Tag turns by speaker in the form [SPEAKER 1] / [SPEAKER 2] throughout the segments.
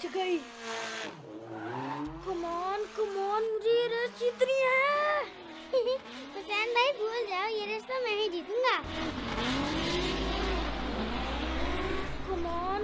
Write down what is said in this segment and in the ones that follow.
[SPEAKER 1] बच गई। Come on मुझे ये रेस जीतनी है।
[SPEAKER 2] हुसैन भाई भूल जाओ, ये रेस तो मैं ही जीतूंगा।
[SPEAKER 1] Come on.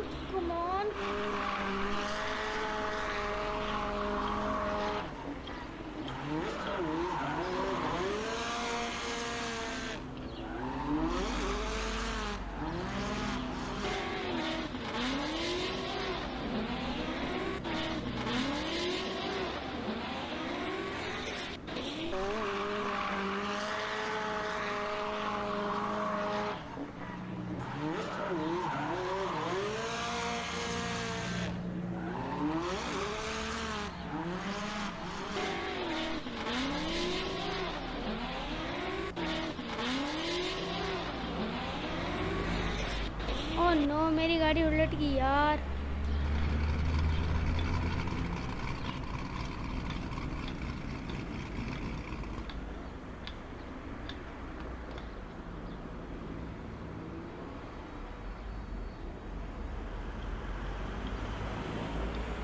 [SPEAKER 1] ओह नो, मेरी गाड़ी उलट गई यार।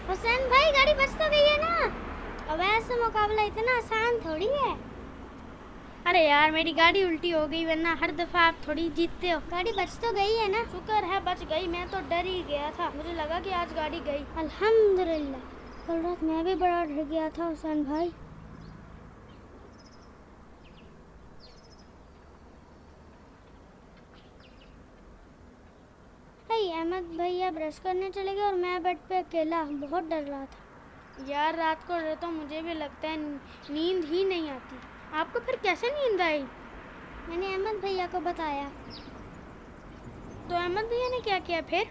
[SPEAKER 2] हुसैन भाई गाड़ी बच तो गई है ना। अब ऐसा मुकाबला इतना आसान थोड़ी है।
[SPEAKER 1] अरे यार, मेरी गाड़ी उल्टी हो गई, वरना हर दफा आप थोड़ी जीतते हो।
[SPEAKER 2] गाड़ी बच तो गई है ना।
[SPEAKER 1] शुक्र है बच गई, मैं तो डर ही गया था, मुझे लगा कि आज गाड़ी गई।
[SPEAKER 2] अल्हम्दुलिल्लाह, कल रात मैं भी बड़ा डर गया था हुसैन भाई। अहमद भैया ब्रश करने चले गए और मैं बेड पे अकेला, बहुत डर रहा था।
[SPEAKER 1] यार रात को डर तो मुझे भी लगता है, नींद ही नहीं आती। आपको फिर कैसे नींद आई?
[SPEAKER 2] मैंने अहमद भैया को बताया।
[SPEAKER 1] तो अहमद भैया ने क्या किया फिर?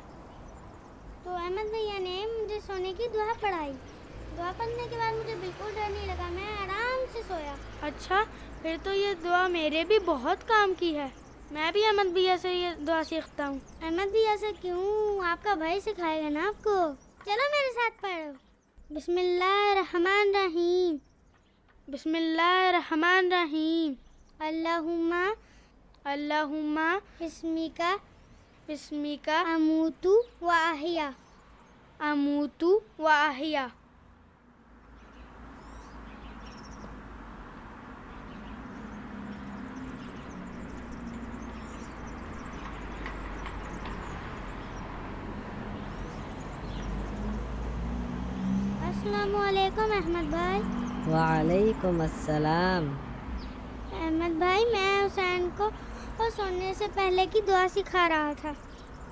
[SPEAKER 2] तो अहमद भैया ने मुझे सोने की दुआ पढ़ाई। दुआ पढ़ने के बाद मुझे बिल्कुल डर नहीं लगा, मैं आराम से सोया।
[SPEAKER 1] अच्छा, फिर तो ये दुआ मेरे भी बहुत काम की है। मैं भी अहमद भैया से ये दुआ सीखता हूँ।
[SPEAKER 2] अहमद भैया से क्यों, आपका भाई सिखाएगा ना आपको। चलो मेरे साथ पढ़ो। बिस्मिल्लाहिर्रहमानिर्रहीम।
[SPEAKER 1] बिस्मिल्लाहिर्रहमानिर्रहीम।
[SPEAKER 2] अल्लाहुम्मा
[SPEAKER 1] बिस्मिका
[SPEAKER 2] अमूतु व अहिया।
[SPEAKER 1] अमूतु व अहिया।
[SPEAKER 2] अस्सलामु अलैकुम अहमद भाई।
[SPEAKER 3] वालेकुम अस्सलाम।
[SPEAKER 2] अहमद भाई, मैं हुसैन को सोने से पहले की दुआ सिखा रहा था।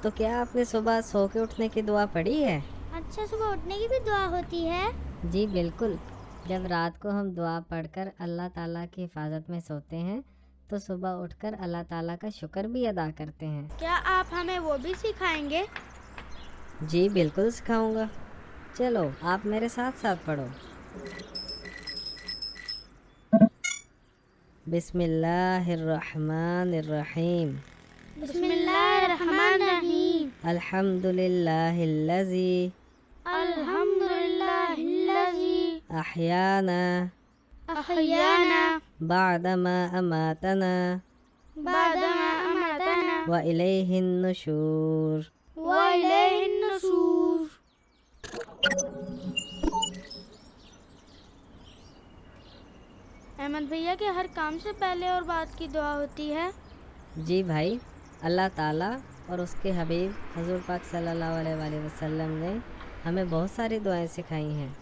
[SPEAKER 3] तो क्या आपने सुबह सो के उठने की दुआ पढ़ी है?
[SPEAKER 2] अच्छा, सुबह उठने की भी दुआ होती है?
[SPEAKER 3] जी बिल्कुल। जब रात को हम दुआ पढ़कर अल्लाह ताला की हिफाजत में सोते हैं तो सुबह उठकर अल्लाह ताला का शुक्र भी अदा करते हैं।
[SPEAKER 1] क्या आप हमें वो भी सिखाएंगे?
[SPEAKER 3] जी बिल्कुल सिखाऊंगा। चलो आप मेरे साथ साथ पढ़ो। बिस्मिल्लाहिर्रहमानिर्रहीम।
[SPEAKER 1] बिस्मिल्लाहिर्रहमानिर्रहीम।
[SPEAKER 3] अल्हम्दुलिल्लाहिल्लज़ी
[SPEAKER 1] अल्हम्दुलिल्लाहिल्लज़ी
[SPEAKER 3] अहयाना
[SPEAKER 1] अहयाना
[SPEAKER 3] बअदमा अमातना
[SPEAKER 1] बअदमा अमातना
[SPEAKER 3] व इलैहिन नुशूर।
[SPEAKER 1] व इलैहिन नुशूर। अहमद भैया के हर काम से पहले और बाद की दुआ होती है?
[SPEAKER 3] जी भाई, अल्लाह ताला और उसके हबीब हुज़ूर पाक सल्लल्लाहु अलैहि वसल्लम ने हमें बहुत सारी दुआएं सिखाई हैं,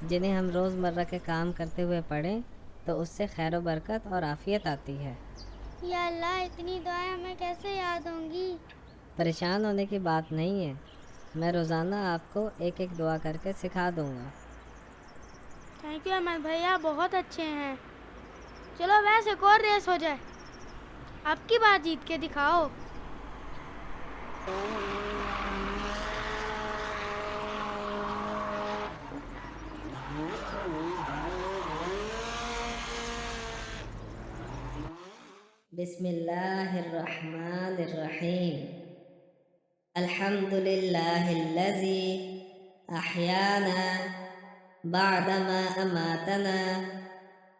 [SPEAKER 3] जिन्हें हम रोज़मर्रा के काम करते हुए पढ़ें तो उससे खैर व बरकत और आफ़ियत आती है।
[SPEAKER 2] या अल्लाह, इतनी दुआएं हमें कैसे याद होंगी?
[SPEAKER 3] परेशान होने की बात नहीं है, मैं रोज़ाना आपको एक एक दुआ करके सिखा दूँगा।
[SPEAKER 1] थैंक यू अहमद भैया, बहुत अच्छे हैं। चलो वैसे एक और रेस हो जाए, आपकी बात जीत के दिखाओ।
[SPEAKER 3] बिस्मिल्लाहिर्रहमानिर्रहीम। अल्हम्दुलिल्लाहिल्लज़ी अहयाना बअदमा अमातना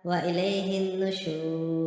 [SPEAKER 3] व इलैहिन नुशूर।